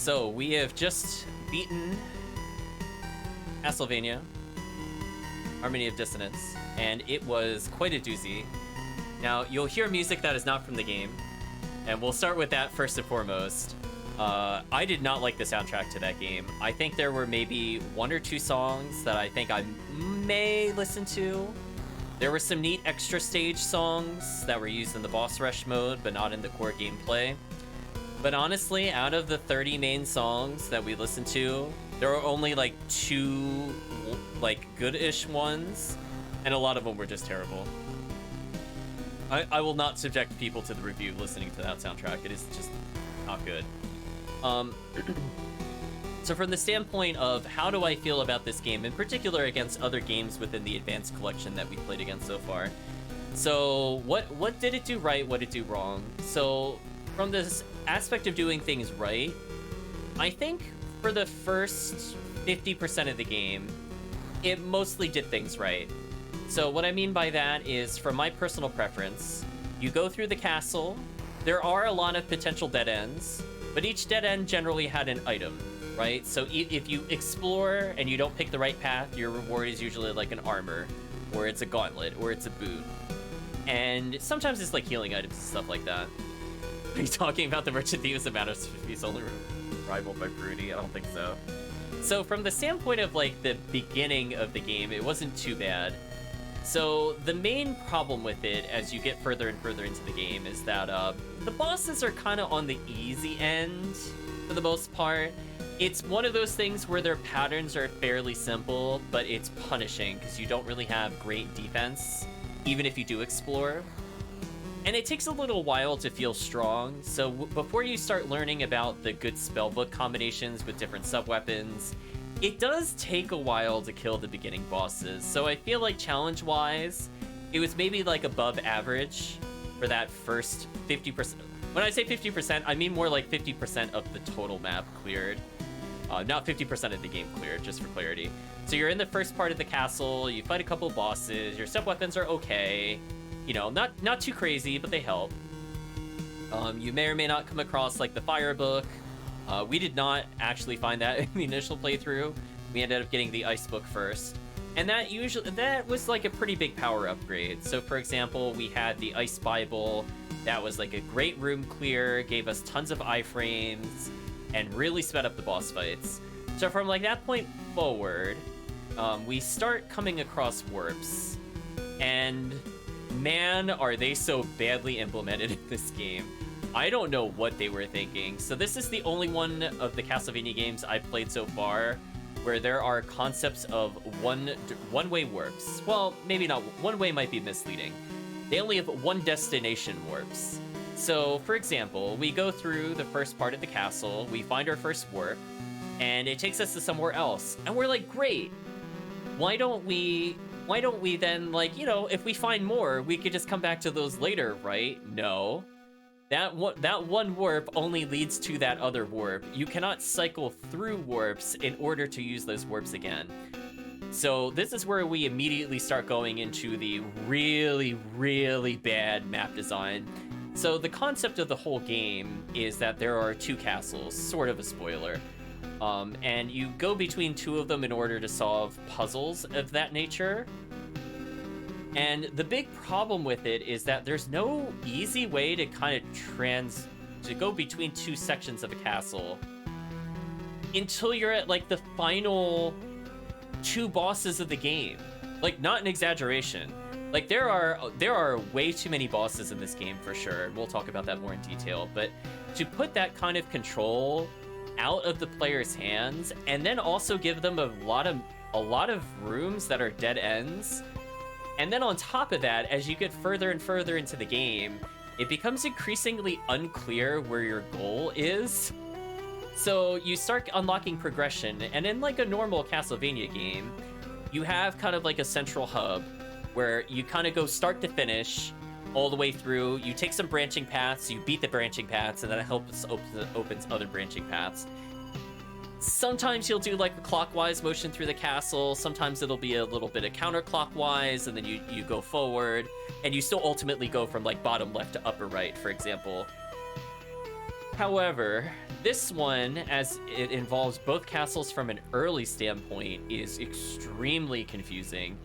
So we have just beaten Castlevania, Harmony of Dissonance, and it was quite a doozy. Now, you'll hear music that is not from the game, and we'll start with that first and foremost. I did not like the soundtrack to that game. I think there were maybe 1 or 2 songs that I think I may listen to. There were some neat extra stage songs that were used in the boss rush mode, but not in the core gameplay. But honestly, out of the 30 main songs that we listened to, there were only like 2 like good-ish ones, and a lot of them were just terrible. I will not subject people to the review listening to that soundtrack. It is just not good. So from the standpoint of how do I feel about this game, in particular against other games within the Advanced Collection that we've played against so far. So what did it do right, what did it do wrong? So from this aspect of doing things right, I think for the first 50% of the game, it mostly did things right. So what I mean by that is, from my personal preference, you go through the castle, there are a lot of potential dead ends, but each dead end generally had an item, right? So if you explore and you don't pick the right path, your reward is usually like an armor, or it's a gauntlet, or it's a boot. And sometimes it's like healing items and stuff like that. Are you talking about the Merchant Thieves amount of fees only rivaled by Broody? I don't think so. So from the standpoint of like the beginning of the game, it wasn't too bad. So the main problem with it as you get further and further into the game is that the bosses are kind of on the easy end for the most part. It's one of those things where their patterns are fairly simple, but it's punishing because you don't really have great defense, even if you do explore. And it takes a little while to feel strong, so before you start learning about the good spellbook combinations with different sub-weapons, it does take a while to kill the beginning bosses. So I feel like challenge-wise, it was maybe like above average for that first 50%. When I say 50%, I mean more like 50% of the total map cleared. Not 50% of the game cleared, just for clarity. So you're in the first part of the castle, you fight a couple bosses, your sub-weapons are okay. You know, not too crazy, but they help. You may or may not come across like the fire book. We did not actually find that in the initial playthrough. We ended up getting the ice book first. And that was like a pretty big power upgrade. So for example, we had the ice Bible. That was like a great room clear, gave us tons of iframes, and really sped up the boss fights. So from like that point forward, we start coming across warps. And man, are they so badly implemented in this game. I don't know what they were thinking. So this is the only one of the Castlevania games I've played so far where there are concepts of one-way warps. Well, maybe not. One-way might be misleading. They only have one destination warps. So, for example, we go through the first part of the castle, we find our first warp, and it takes us to somewhere else. And we're like, great. Why don't we then, like, you know, if we find more, we could just come back to those later, right? No. That one warp only leads to that other warp. You cannot cycle through warps in order to use those warps again. So this is where we immediately start going into the really, really bad map design. So the concept of the whole game is that there are 2 castles, sort of a spoiler. And you go between 2 of them in order to solve puzzles of that nature. And the big problem with it is that there's no easy way to kind of to go between 2 sections of a castle until you're at like the final 2 bosses of the game. Like, not an exaggeration. Like, there are way too many bosses in this game for sure. We'll talk about that more in detail. But to put that kind of control out of the player's hands, and then also give them a lot of rooms that are dead ends. And then on top of that, as you get further and further into the game, it becomes increasingly unclear where your goal is. So you start unlocking progression, and in like a normal Castlevania game, you have kind of like a central hub where you kind of go start to finish all the way through. You take some branching paths, you beat the branching paths, and that helps opens other branching paths. Sometimes you'll do like a clockwise motion through the castle. Sometimes it'll be a little bit of counterclockwise, and then you go forward, and you still ultimately go from like bottom left to upper right, for example. However, this one, as it involves both castles from an early standpoint, is extremely confusing.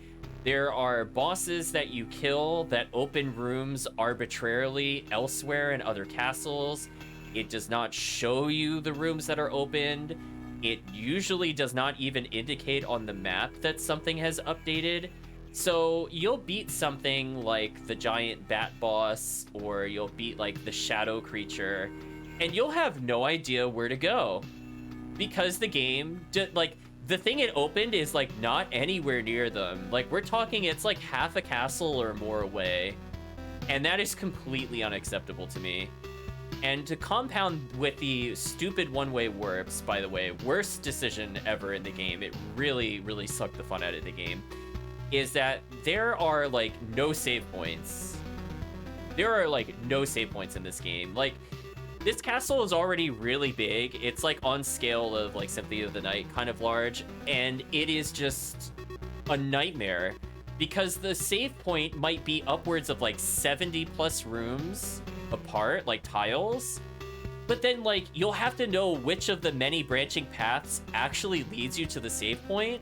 There are bosses that you kill that open rooms arbitrarily elsewhere in other castles. It does not show you the rooms that are opened. It usually does not even indicate on the map that something has updated. So you'll beat something like the giant bat boss, or you'll beat like the shadow creature, and you'll have no idea where to go. Because the game, like, the thing it opened is like not anywhere near them. Like, we're talking it's like half a castle or more away. And that is completely unacceptable to me. And to compound with the stupid one-way warps, by the way, worst decision ever in the game, it really, really sucked the fun out of the game, is that there are, like, no save points. There are, like, no save points in this game. Like, this castle is already really big. It's, like, on scale of, like, Symphony of the Night, kind of large, and it is just a nightmare, because the save point might be upwards of, like, 70-plus rooms apart, like tiles, but then like you'll have to know which of the many branching paths actually leads you to the save point,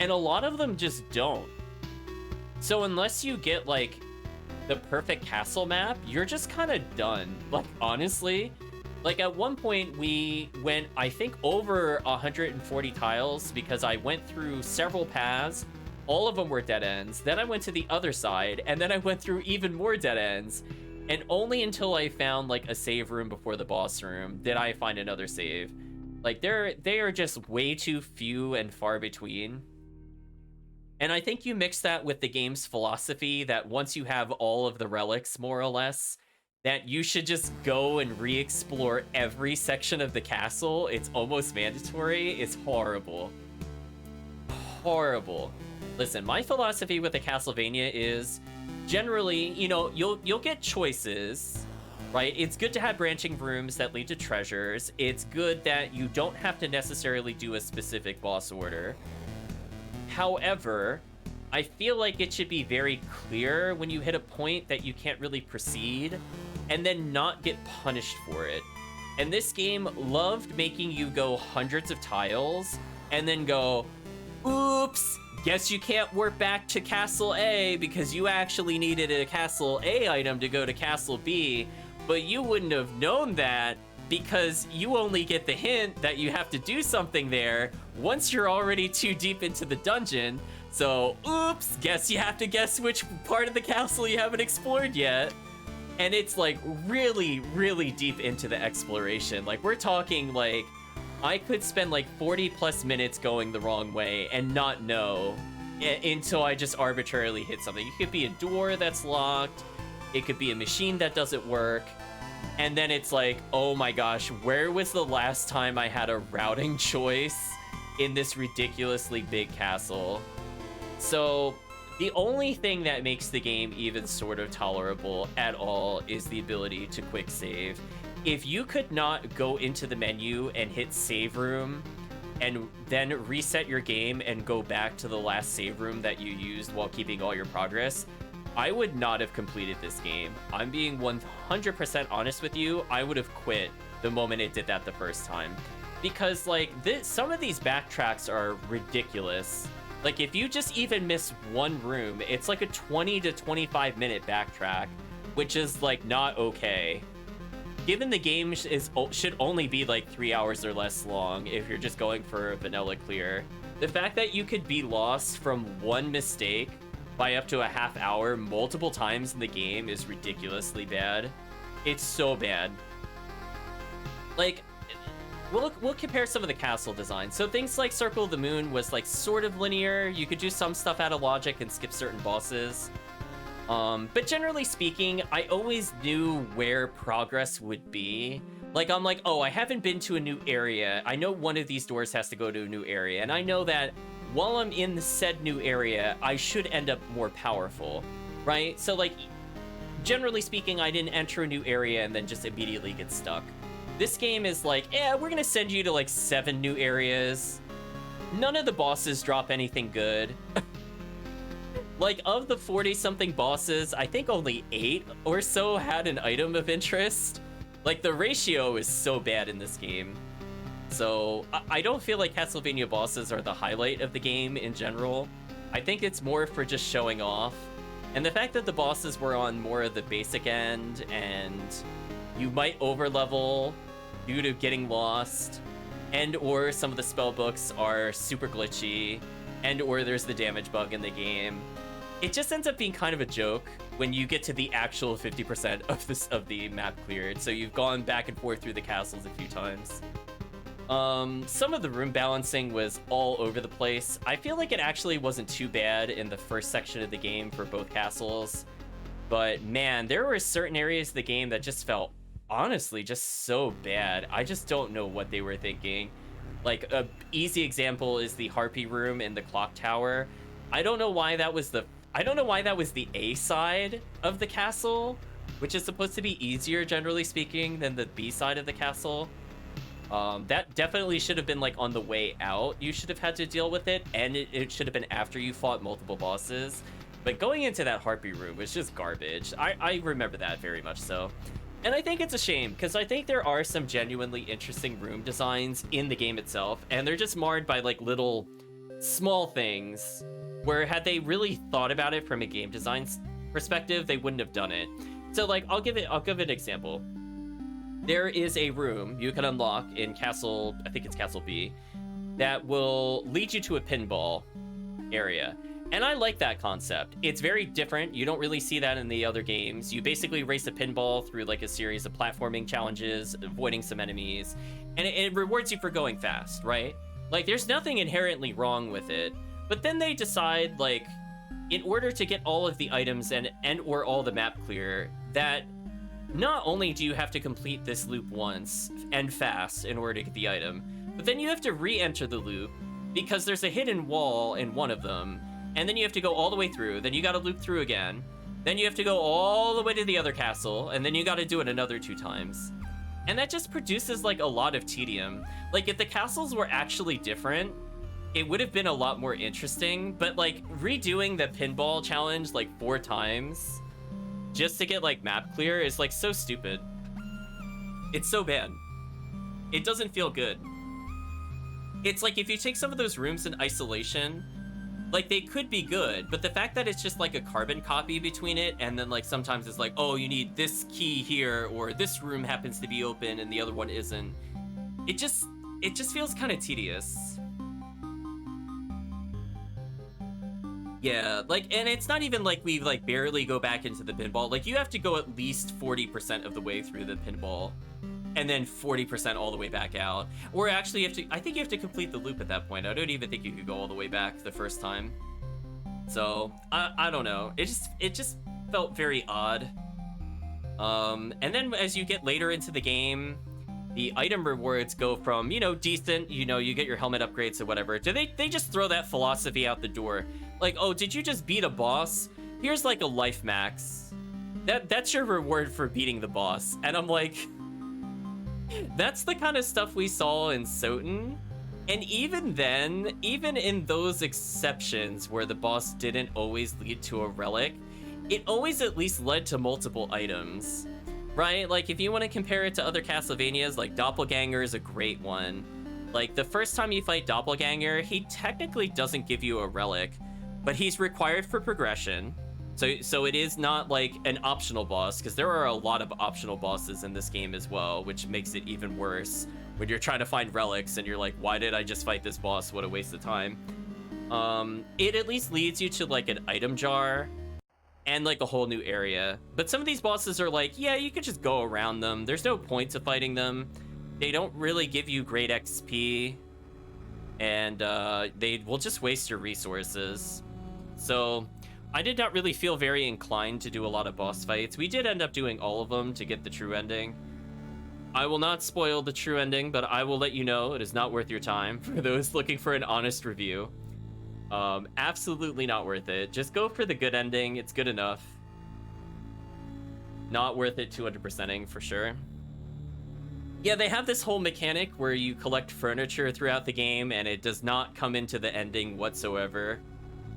and a lot of them just don't. So unless you get like the perfect castle map, you're just kind of done. Like, honestly, like at one point we went, I think, over 140 tiles because I went through several paths. All of them were dead ends. Then I went to the other side, and then I went through even more dead ends. And only until I found, like, a save room before the boss room did I find another save. Like, they are just way too few and far between. And I think you mix that with the game's philosophy that once you have all of the relics, more or less, that you should just go and re-explore every section of the castle. It's almost mandatory. It's horrible. Horrible. Listen, my philosophy with the Castlevania is, generally, you know, you'll get choices, right? It's good to have branching rooms that lead to treasures. It's good that you don't have to necessarily do a specific boss order. However, I feel like it should be very clear when you hit a point that you can't really proceed, and then not get punished for it. And this game loved making you go hundreds of tiles, and then go, oops, guess you can't warp back to Castle A because you actually needed a Castle A item to go to Castle B, but you wouldn't have known that because you only get the hint that you have to do something there once you're already too deep into the dungeon. So, oops, guess you have to guess which part of the castle you haven't explored yet. And it's like really, really deep into the exploration. Like, we're talking like, I could spend like 40 plus minutes going the wrong way and not know until I just arbitrarily hit something. It could be a door that's locked. It could be a machine that doesn't work. And then it's like, oh my gosh, where was the last time I had a routing choice in this ridiculously big castle? So the only thing that makes the game even sort of tolerable at all is the ability to quick save. If you could not go into the menu and hit save room and then reset your game and go back to the last save room that you used while keeping all your progress, I would not have completed this game. I'm being 100% honest with you. I would have quit the moment it did that the first time. Because, like, some of these backtracks are ridiculous. Like, if you just even miss one room, it's like a 20 to 25 minute backtrack, which is, like, not okay. Given the game should only be like 3 hours or less long if you're just going for a vanilla clear, the fact that you could be lost from one mistake by up to a half hour multiple times in the game is ridiculously bad. It's so bad. Like, we'll compare some of the castle design. So things like Circle of the Moon was like sort of linear. You could do some stuff out of logic and skip certain bosses. But generally speaking, I always knew where progress would be. Like, I'm like, oh, I haven't been to a new area. I know one of these doors has to go to a new area. And I know that while I'm in the said new area, I should end up more powerful, right? So, like, generally speaking, I didn't enter a new area and then just immediately get stuck. This game is like, we're gonna send you to, like, 7 new areas. None of the bosses drop anything good. Like, of the 40-something bosses, I think only 8 or so had an item of interest. Like, the ratio is so bad in this game. So, I don't feel like Castlevania bosses are the highlight of the game in general. I think it's more for just showing off. And the fact that the bosses were on more of the basic end, and you might overlevel due to getting lost, and or some of the spell books are super glitchy, and or there's the damage bug in the game. It just ends up being kind of a joke when you get to the actual 50% of the map cleared. So you've gone back and forth through the castles a few times. Some of the room balancing was all over the place. I feel like it actually wasn't too bad in the first section of the game for both castles. But man, there were certain areas of the game that just felt, honestly, just so bad. I just don't know what they were thinking. Like, a easy example is the Harpy room in the clock tower. I don't know why that was the A side of the castle, which is supposed to be easier, generally speaking, than the B side of the castle. That definitely should have been like on the way out. You should have had to deal with it, and it should have been after you fought multiple bosses. But going into that Harpy room was just garbage. I remember that very much so. And I think it's a shame, because I think there are some genuinely interesting room designs in the game itself, and they're just marred by like little small things where had they really thought about it from a game design perspective, they wouldn't have done it. So like, I'll give an example. There is a room you can unlock in Castle, I think it's Castle B, that will lead you to a pinball area. And I like that concept. It's very different. You don't really see that in the other games. You basically race a pinball through like a series of platforming challenges, avoiding some enemies, and it rewards you for going fast, right? Like, there's nothing inherently wrong with it. But then they decide, like, in order to get all of the items and or all the map clear, that not only do you have to complete this loop once and fast in order to get the item, but then you have to re-enter the loop because there's a hidden wall in one of them, and then you have to go all the way through, then you gotta loop through again, then you have to go all the way to the other castle, and then you gotta do it another 2 times. And that just produces like a lot of tedium. Like, if the castles were actually different, it would have been a lot more interesting, but like redoing the pinball challenge like 4 times just to get like map clear is like so stupid. It's so bad. It doesn't feel good. It's like if you take some of those rooms in isolation, like they could be good, but the fact that it's just like a carbon copy between it, and then like sometimes it's like, oh, you need this key here, or this room happens to be open and the other one isn't. It just feels kind of tedious. Yeah, like, and it's not even like we like barely go back into the pinball. Like, you have to go at least 40% of the way through the pinball, and then 40% all the way back out. Or actually, I think you have to complete the loop at that point. I don't even think you could go all the way back the first time. So I don't know. It just felt very odd. And then as you get later into the game, the item rewards go from, you know, decent, you know, you get your helmet upgrades or whatever. They just throw that philosophy out the door. Like, oh, did you just beat a boss? Here's like a life max. That's your reward for beating the boss. And I'm like, that's the kind of stuff we saw in Soten. And even then, even in those exceptions where the boss didn't always lead to a relic, it always at least led to multiple items, right? Like, if you want to compare it to other Castlevanias, like Doppelganger is a great one. Like, the first time you fight Doppelganger, he technically doesn't give you a relic, but he's required for progression. So it is not like an optional boss, because there are a lot of optional bosses in this game as well, which makes it even worse when you're trying to find relics and you're like, why did I just fight this boss? What a waste of time. It at least leads you to like an item jar and like a whole new area. But some of these bosses are like, yeah, you could just go around them. There's no point to fighting them. They don't really give you great XP, and they will just waste your resources. So I did not really feel very inclined to do a lot of boss fights. We did end up doing all of them to get the true ending. I will not spoil the true ending, but I will let you know it is not worth your time for those looking for an honest review. Absolutely not worth it. Just go for the good ending. It's good enough. Not worth it 200%ing for sure. Yeah, they have this whole mechanic where you collect furniture throughout the game, and it does not come into the ending whatsoever.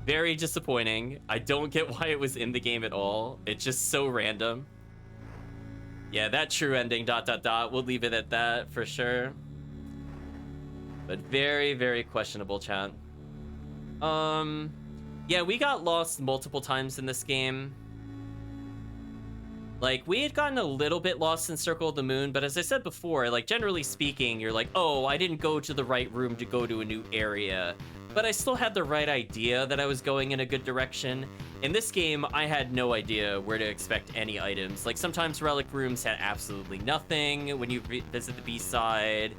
Very disappointing. I don't get why it was in the game at all. It's just so random. Yeah, that true ending, ... We'll leave it at that for sure. But very, very questionable, chat. Yeah, we got lost multiple times in this game. Like, we had gotten a little bit lost in Circle of the Moon, but as I said before, like, generally speaking, you're like, oh, I didn't go to the right room to go to a new area. But I still had the right idea that I was going in a good direction. In this game, I had no idea where to expect any items. Like, sometimes relic rooms had absolutely nothing when you visit the B-side.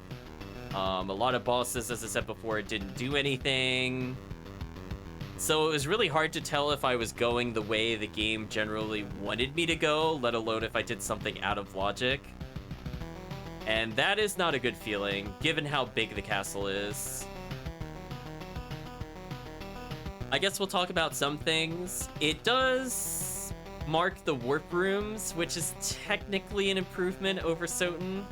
A lot of bosses, as I said before, didn't do anything. So it was really hard to tell if I was going the way the game generally wanted me to go, let alone if I did something out of logic. And that is not a good feeling, given how big the castle is. I guess we'll talk about some things. It does mark the warp rooms, which is technically an improvement over Soten,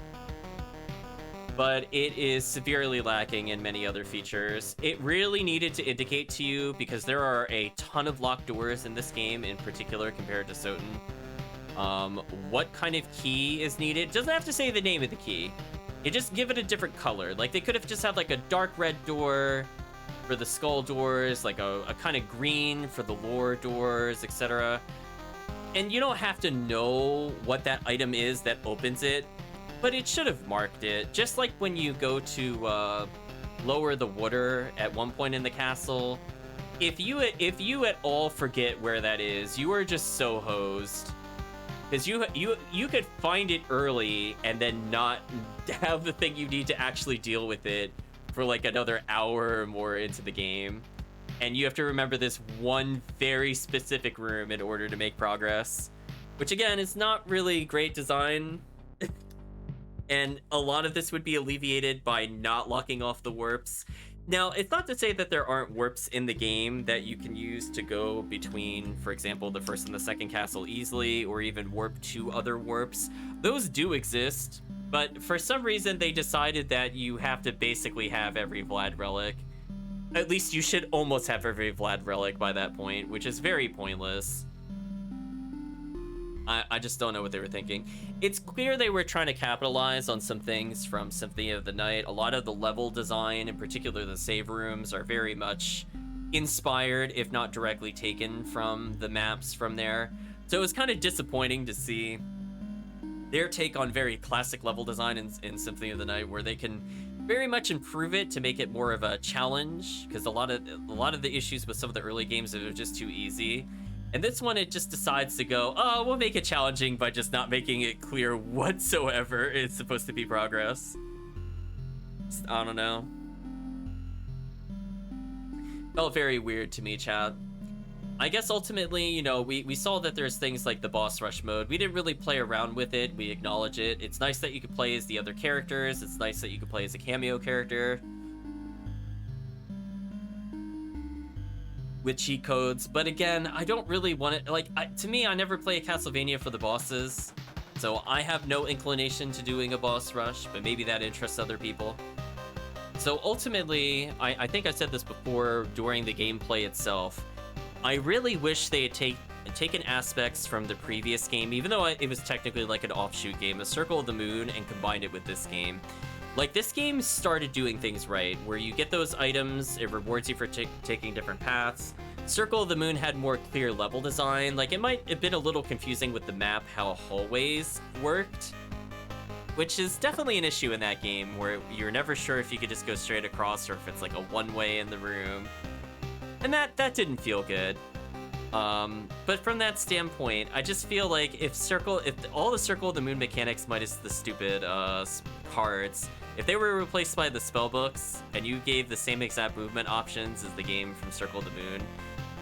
but it is severely lacking in many other features. It really needed to indicate to you, because there are a ton of locked doors in this game in particular compared to Soten, what kind of key is needed. It doesn't have to say the name of the key. You just give it a different color. Like, they could have just had like a dark red door for the skull doors, like a kind of green for the lore doors, etc. And you don't have to know what that item is that opens it, but it should have marked it. Just like when you go to lower the water at one point in the castle, if you at all forget where that is, you are just so hosed. Because you could find it early and then not have the thing you need to actually deal with it for like another hour or more into the game. And you have to remember this one very specific room in order to make progress. Which again, is not really great design. And a lot of this would be alleviated by not locking off the warps. Now, it's not to say that there aren't warps in the game that you can use to go between, for example, the first and the second castle easily, or even warp to other warps. Those do exist, but for some reason they decided that you have to basically have every Vlad relic. At least you should almost have every Vlad relic by that point, which is very pointless. I just don't know what they were thinking. It's clear they were trying to capitalize on some things from Symphony of the Night. A lot of the level design, in particular the save rooms, are very much inspired, if not directly taken from the maps from there. So it was kind of disappointing to see their take on very classic level design in Symphony of the Night, where they can very much improve it to make it more of a challenge, because a lot of the issues with some of the early games are just too easy. And this one, it just decides to go, oh, we'll make it challenging by just not making it clear whatsoever it's supposed to be progress. I don't know. Felt very weird to me, chat. I guess ultimately, you know, we saw that there's things like the boss rush mode. We didn't really play around with it. We acknowledge it. It's nice that you could play as the other characters. It's nice that you could play as a cameo character with cheat codes, but again, I don't really want it. Like, to me, I never play a Castlevania for the bosses, so I have no inclination to doing a boss rush, but maybe that interests other people. So ultimately, I think I said this before during the gameplay itself, I really wish they had taken aspects from the previous game, even though it was technically like an offshoot game, a Circle of the Moon, and combined it with this game. Like, this game started doing things right, where you get those items, it rewards you for taking different paths. Circle of the Moon had more clear level design. Like, it might have been a little confusing with the map, how hallways worked, which is definitely an issue in that game, where you're never sure if you could just go straight across or if it's like a one-way in the room. And that didn't feel good. But from that standpoint, I just feel like if all the Circle of the Moon mechanics minus the stupid cards, if they were replaced by the spellbooks and you gave the same exact movement options as the game from Circle of the Moon,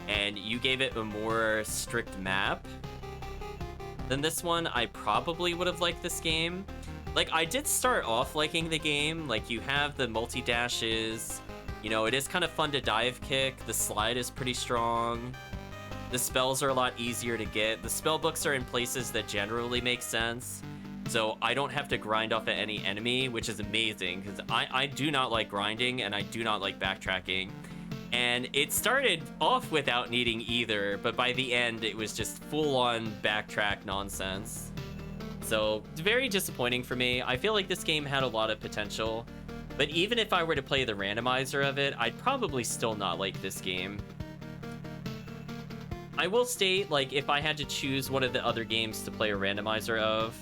and you gave it a more strict map than this one, I probably would have liked this game. Like, I did start off liking the game. Like, you have the multi-dashes, you know, it is kind of fun to dive kick, the slide is pretty strong. The spells are a lot easier to get. The spell books are in places that generally make sense, so I don't have to grind off at any enemy, which is amazing, because I do not like grinding, and I do not like backtracking. And it started off without needing either, but by the end, it was just full-on backtrack nonsense. So, very disappointing for me. I feel like this game had a lot of potential, but even if I were to play the randomizer of it, I'd probably still not like this game. I will state, like, if I had to choose one of the other games to play a randomizer of,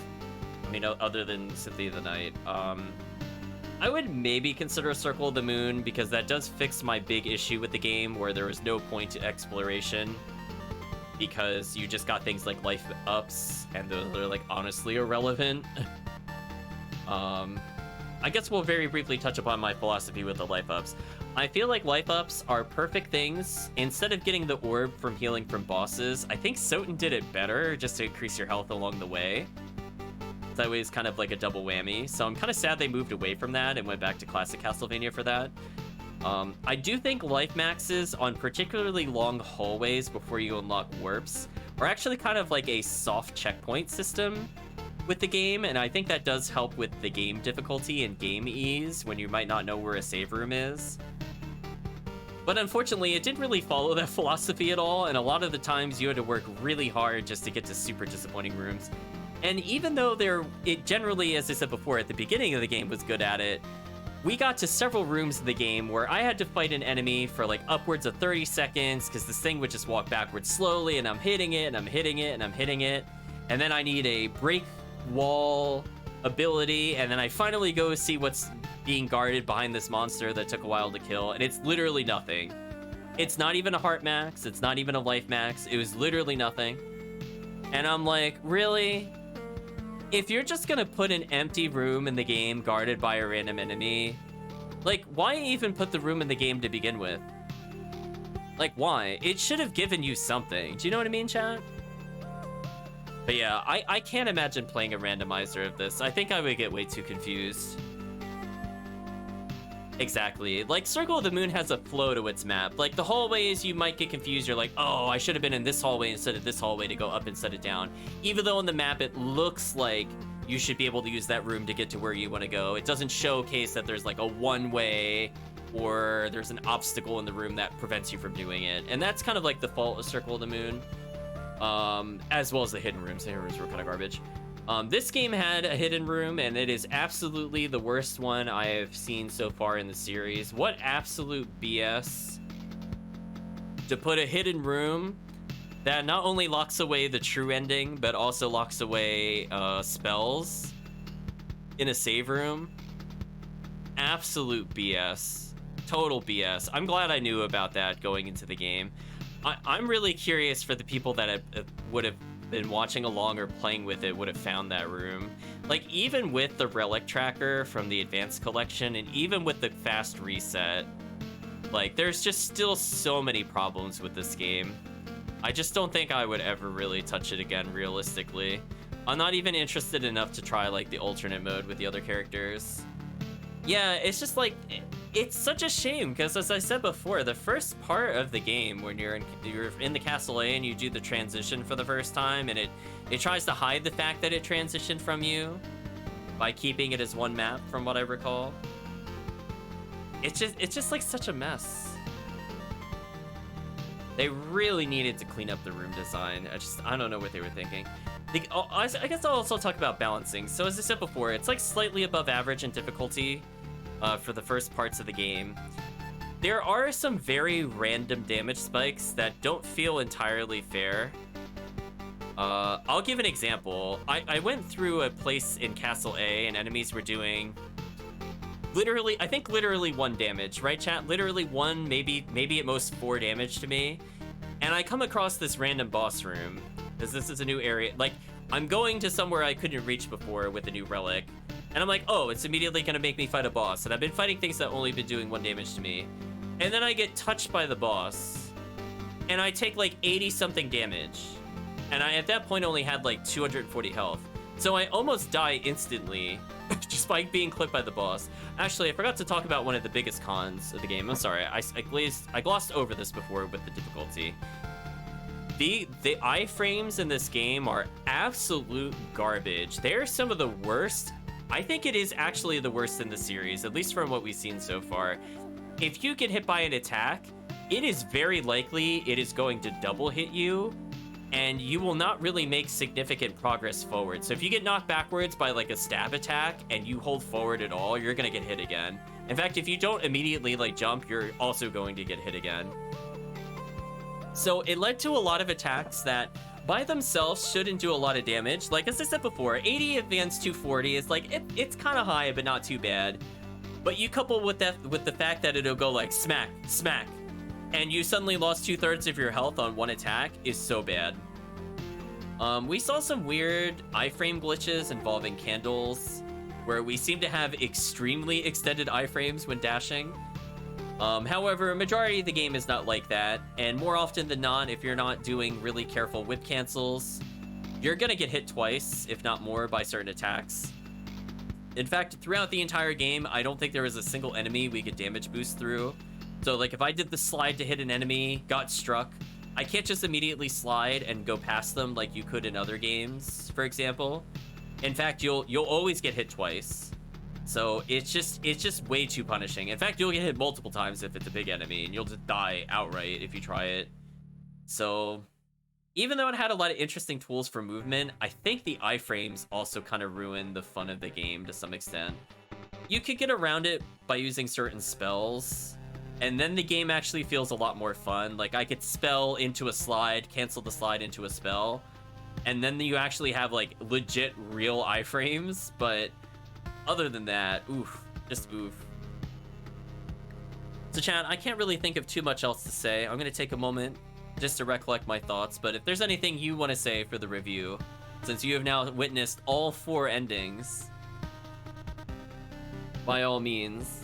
I mean, other than Symphony of the Night, I would maybe consider Circle of the Moon, because that does fix my big issue with the game, where there was no point to exploration, because you just got things like life ups, and those are, like, honestly irrelevant. I guess we'll very briefly touch upon my philosophy with the life ups. I feel like life ups are perfect things. Instead of getting the orb from healing from bosses, I think Soten did it better, just to increase your health along the way. That way it's kind of like a double whammy. So I'm kind of sad they moved away from that and went back to classic Castlevania for that. I do think life maxes on particularly long hallways before you unlock warps are actually kind of like a soft checkpoint system with the game, and I think that does help with the game difficulty and game ease when you might not know where a save room is. But unfortunately, it didn't really follow that philosophy at all, and a lot of the times you had to work really hard just to get to super disappointing rooms. And even though it generally, as I said before, at the beginning of the game was good at it, we got to several rooms in the game where I had to fight an enemy for like upwards of 30 seconds because this thing would just walk backwards slowly, and I'm hitting it, and I'm hitting it, and I'm hitting it. And then I need a break wall ability, and then I finally go see what's being guarded behind this monster that took a while to kill, and it's literally nothing. It's not even a heart max, it's not even a life max, it was literally nothing. And I'm like, really? If you're just gonna put an empty room in the game guarded by a random enemy, like, why even put the room in the game to begin with? Like, why? It should have given you something. Do you know what I mean, chat? But yeah, I can't imagine playing a randomizer of this. I think I would get way too confused. Exactly. Like, Circle of the Moon has a flow to its map. Like, the hallways, you might get confused. You're like, oh, I should have been in this hallway instead of this hallway to go up instead of down. Even though on the map, it looks like you should be able to use that room to get to where you want to go. It doesn't showcase that there's like a one-way or there's an obstacle in the room that prevents you from doing it. And that's kind of like the fault of Circle of the Moon. As well as the hidden rooms. The hidden rooms were kind of garbage. This game had a hidden room, and it is absolutely the worst one I have seen so far in the series. What absolute BS to put a hidden room that not only locks away the true ending, but also locks away spells in a save room. Absolute BS. Total BS. I'm glad I knew about that going into the game. I'm really curious for the people that would have been watching along or playing with it would have found that room. Like, even with the relic tracker from the advanced collection, and even with the fast reset, like, there's just still so many problems with this game. I just don't think I would ever really touch it again, realistically. I'm not even interested enough to try, like, the alternate mode with the other characters. Yeah, it's just like, it's such a shame, because as I said before, the first part of the game, when you're in the Castle A and you do the transition for the first time, and it tries to hide the fact that it transitioned from you by keeping it as one map, from what I recall. It's just like such a mess. They really needed to clean up the room design. I don't know what they were thinking. I guess I'll also talk about balancing. So as I said before, it's like slightly above average in difficulty for the first parts of the game. There are some very random damage spikes that don't feel entirely fair. I'll give an example. I went through a place in Castle A and enemies were doing literally, I think literally 1 damage, right chat? Literally 1, maybe at most 4 damage to me. And I come across this random boss room, because this is a new area. Like, I'm going to somewhere I couldn't reach before with a new relic. And I'm like, oh, it's immediately gonna make me fight a boss. And I've been fighting things that only been doing 1 damage to me. And then I get touched by the boss. And I take like 80 something damage. And I, at that point, only had like 240 health. So I almost die instantly, just by being clipped by the boss. Actually, I forgot to talk about one of the biggest cons of the game. I'm sorry, I glossed over this before with the difficulty. The iframes in this game are absolute garbage. They're some of the worst. I think it is actually the worst in the series, at least from what we've seen so far. If you get hit by an attack, it is very likely it is going to double hit you. and you will not really make significant progress forward. So if you get knocked backwards by like a stab attack and you hold forward at all, you're gonna get hit again. In fact, if you don't immediately like jump, you're also going to get hit again. So it led to a lot of attacks that by themselves shouldn't do a lot of damage. Like as I said before, 80 advanced 240 is like, it's kind of high, but not too bad. But you couple with the fact that it'll go like smack, smack, and you suddenly lost 2/3 of your health on one attack is so bad. We saw some weird iframe glitches involving candles, where we seem to have extremely extended iframes when dashing. However, a majority of the game is not like that, and more often than not, if you're not doing really careful whip cancels, you're gonna get hit twice, if not more, by certain attacks. In fact, throughout the entire game, I don't think there was a single enemy we could damage boost through. So like if I did the slide to hit an enemy, got struck, I can't just immediately slide and go past them like you could in other games, for example. In fact, you'll always get hit twice. So it's just way too punishing. In fact, you'll get hit multiple times if it's a big enemy, and you'll just die outright if you try it. So even though it had a lot of interesting tools for movement, I think the iframes also kind of ruined the fun of the game to some extent. You could get around it by using certain spells, and then the game actually feels a lot more fun. Like I could spell into a slide, cancel the slide into a spell, and then you actually have like legit real iframes, but other than that, oof, just oof. So chat, I can't really think of too much else to say. I'm gonna take a moment just to recollect my thoughts, but if there's anything you want to say for the review, since you have now witnessed all 4 endings, by all means.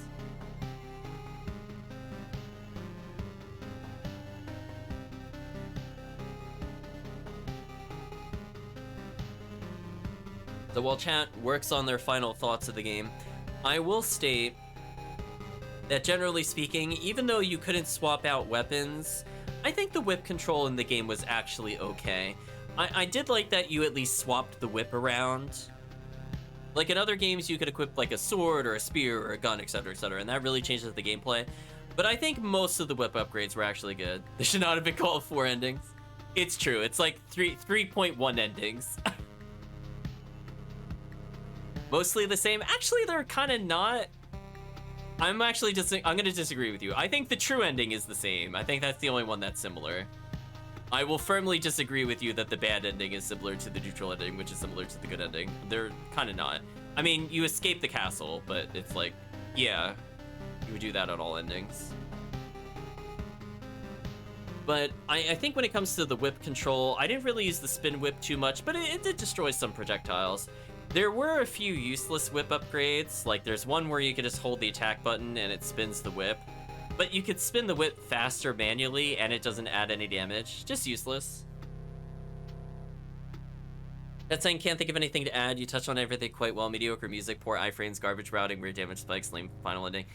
So while chat works on their final thoughts of the game, I will state that generally speaking, even though you couldn't swap out weapons, I think the whip control in the game was actually okay. I did like that you at least swapped the whip around. Like in other games, you could equip like a sword or a spear or a gun, etc., and that really changes the gameplay. But I think most of the whip upgrades were actually good. They should not have been called 4 endings. It's true, it's like 3.1 endings. Mostly the same. Actually, they're kind of not. I'm gonna disagree with you. I think the true ending is the same. I think that's the only one that's similar. I will firmly disagree with you that the bad ending is similar to the neutral ending, which is similar to the good ending. They're kind of not. I mean, you escape the castle, but it's like, yeah, you would do that on all endings. But I think when it comes to the whip control, I didn't really use the spin whip too much, but it did destroy some projectiles. There were a few useless whip upgrades, like there's one where you could just hold the attack button and it spins the whip. But you could spin the whip faster manually and it doesn't add any damage. Just useless. That saying, can't think of anything to add. You touched on everything quite well. Mediocre music, poor iframes, garbage routing, weird damage spikes, lame final ending.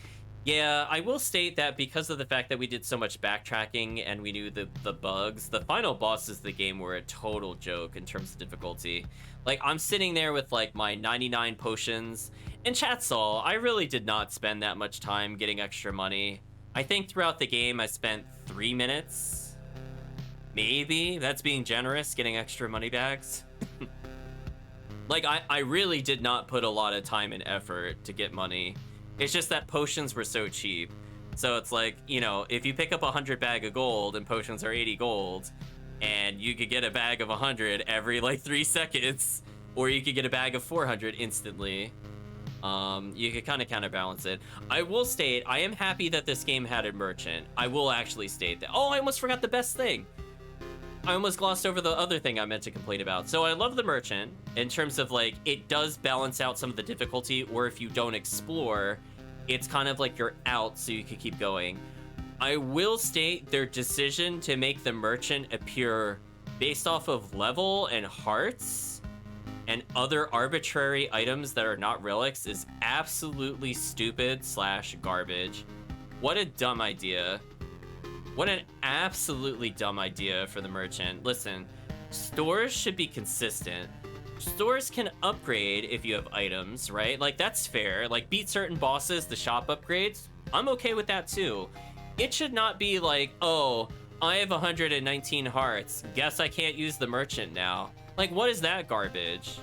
Yeah, I will state that because of the fact that we did so much backtracking and we knew the bugs, the final bosses of the game were a total joke in terms of difficulty. Like, I'm sitting there with, like, my 99 potions, and chat saw, I really did not spend that much time getting extra money. I think throughout the game, I spent 3 minutes, maybe, that's being generous, getting extra money bags. Like, I really did not put a lot of time and effort to get money. It's just that potions were so cheap. So it's like, you know, if you pick up 100 bag of gold and potions are 80 gold, and you could get a bag of 100 every like 3 seconds, or you could get a bag of 400 instantly. You could kind of counterbalance it. I will state, I am happy that this game had a merchant. I will actually state that. Oh, I almost forgot the best thing. I almost glossed over the other thing I meant to complain about. So I love the merchant in terms of like, it does balance out some of the difficulty, or if you don't explore, it's kind of like you're out so you can keep going. I will state their decision to make the merchant appear based off of level and hearts and other arbitrary items that are not relics is absolutely stupid / garbage. What a dumb idea. What an absolutely dumb idea for the merchant. Listen, stores should be consistent. Stores can upgrade if you have items, right? Like, that's fair. Like, beat certain bosses, the shop upgrades. I'm okay with that too. It should not be like, oh, I have 119 hearts. Guess I can't use the merchant now. Like, what is that garbage?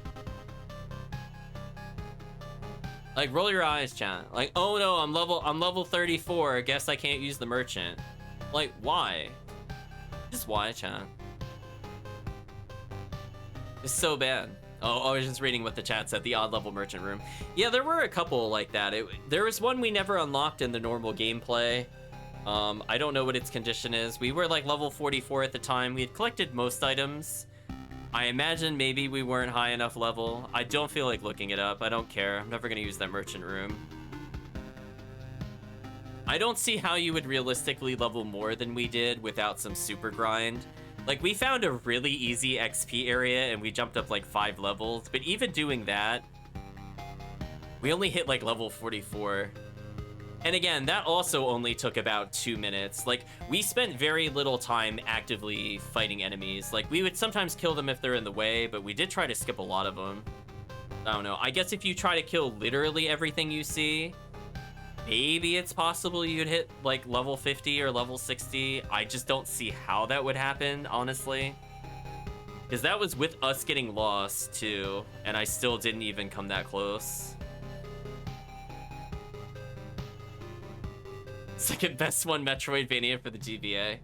Like, roll your eyes, chat. Like, oh no, I'm level 34. Guess I can't use the merchant. Like, why? Just why, chat? It's so bad. Oh, I was just reading what the chat said. The odd level merchant room. Yeah, there were a couple like that. There was one we never unlocked in the normal gameplay. I don't know what its condition is. We were like level 44 at the time. We had collected most items. I imagine maybe we weren't high enough level. I don't feel like looking it up. I don't care. I'm never gonna use that merchant room. I don't see how you would realistically level more than we did without some super grind. Like, we found a really easy XP area and we jumped up like 5 levels, but even doing that, we only hit like level 44. And again, that also only took about 2 minutes. Like, we spent very little time actively fighting enemies. Like, we would sometimes kill them if they're in the way, but we did try to skip a lot of them. I don't know. I guess if you try to kill literally everything you see, maybe it's possible you'd hit like level 50 or level 60. I just don't see how that would happen, honestly. Because that was with us getting lost too, and I still didn't even come that close. Second best one, Metroidvania for the GBA.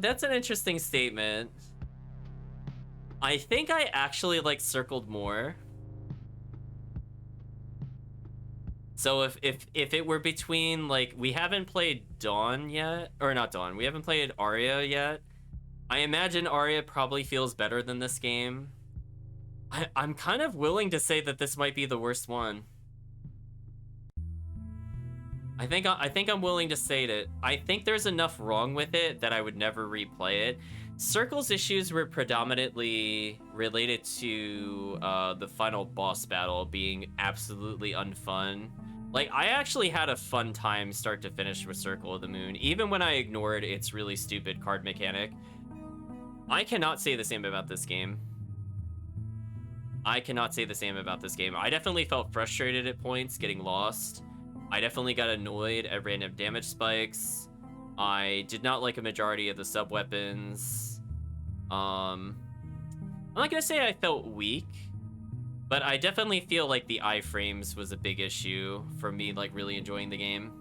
That's an interesting statement. I think I actually like circled more. So if it were between, like, we haven't played Dawn yet, or not Dawn, we haven't played Aria yet. I imagine Aria probably feels better than this game. I'm kind of willing to say that this might be the worst one. I think I'm willing to say it. I think there's enough wrong with it that I would never replay it. Circle's issues were predominantly related to the final boss battle being absolutely unfun. Like, I actually had a fun time start to finish with Circle of the Moon, even when I ignored its really stupid card mechanic. I cannot say the same about this game. I definitely felt frustrated at points, getting lost. I definitely got annoyed at random damage spikes. I did not like a majority of the sub-weapons. I'm not gonna say I felt weak, but I definitely feel like the iframes was a big issue for me, like, really enjoying the game.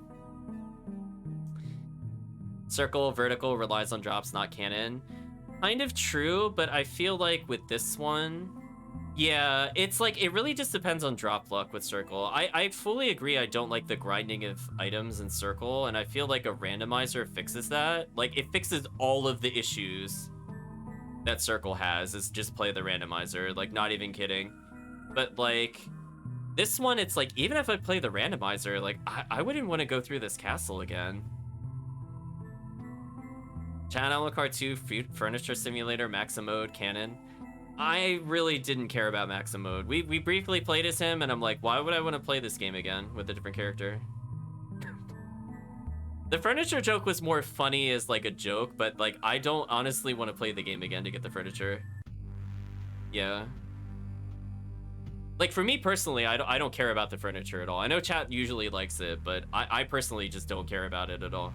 Circle vertical relies on drops, not canon. Kind of true, but I feel like with this one, yeah, it's like, it really just depends on drop luck with Circle. I fully agree I don't like the grinding of items in Circle, and I feel like a randomizer fixes that. Like, it fixes all of the issues that Circle has, is just play the randomizer, like, not even kidding. But, like, this one, it's like, even if I play the randomizer, like, I wouldn't want to go through this castle again. Channel Card 2, Furniture Simulator, Maxim Mode, Canon. I really didn't care about Maxim Mode. We briefly played as him, and I'm like, why would I want to play this game again with a different character? The furniture joke was more funny as, like, a joke, but, like, I don't honestly want to play the game again to get the furniture. Yeah. Like, for me personally, I don't care about the furniture at all. I know chat usually likes it, but I personally just don't care about it at all.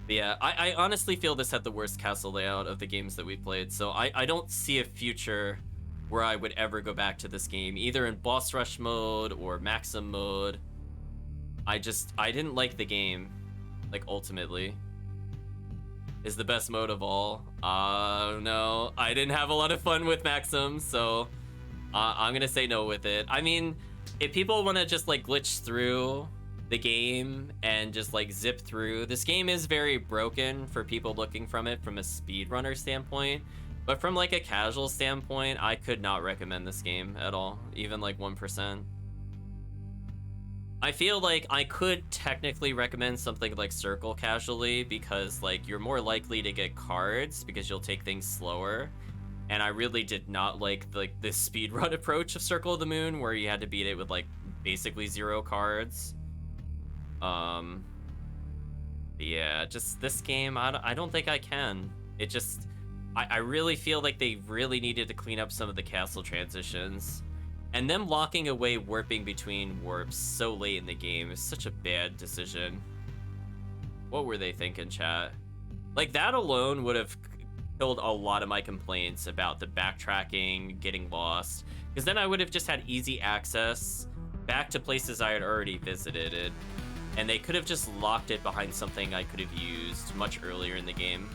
But yeah, I honestly feel this had the worst castle layout of the games that we played, so I don't see a future where I would ever go back to this game, either in boss rush mode or Maxim mode. I didn't like the game, like, ultimately. Is the best mode of all? No, I didn't have a lot of fun with Maxim, so I'm gonna say no with it. I mean, if people want to just, like, glitch through the game and just, like, zip through, this game is very broken for people looking from it from a speedrunner standpoint, but from, like, a casual standpoint, I could not recommend this game at all, even like 1%. I feel like I could technically recommend something like Circle casually, because, like, you're more likely to get cards because you'll take things slower. And I really did not like the speedrun approach of Circle of the Moon, where you had to beat it with, like, basically 0 cards. Yeah, just this game, I don't think I can. It just, I really feel like they really needed to clean up some of the castle transitions. And them locking away warping between warps so late in the game is such a bad decision. What were they thinking, chat? Like, that alone would have killed a lot of my complaints about the backtracking, getting lost, because then I would have just had easy access back to places I had already visited, and they could have just locked it behind something I could have used much earlier in the game.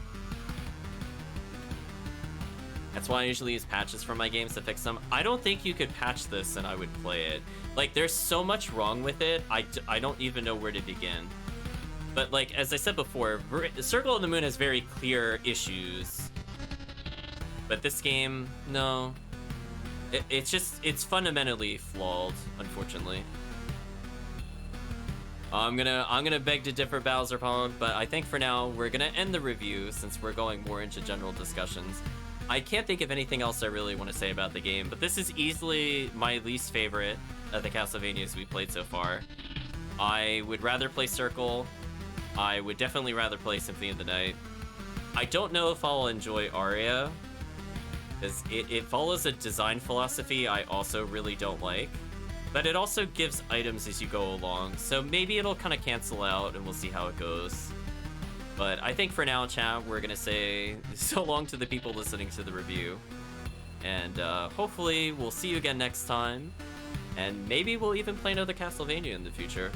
That's why I usually use patches for my games to fix them. I don't think you could patch this and I would play it. Like, there's so much wrong with it, I don't even know where to begin. But, like, as I said before, Circle of the Moon has very clear issues. But this game, no. It's fundamentally flawed, unfortunately. I'm gonna beg to differ, Bowser Pond, but I think for now we're gonna end the review since we're going more into general discussions. I can't think of anything else I really want to say about the game, but this is easily my least favorite of the Castlevanias we played so far. I would rather play Circle. I would definitely rather play Symphony of the Night. I don't know if I'll enjoy Aria, because it follows a design philosophy I also really don't like, but it also gives items as you go along, so maybe it'll kind of cancel out and we'll see how it goes. But I think for now, chat, we're gonna say so long to the people listening to the review, and hopefully we'll see you again next time, and maybe we'll even play another Castlevania in the future.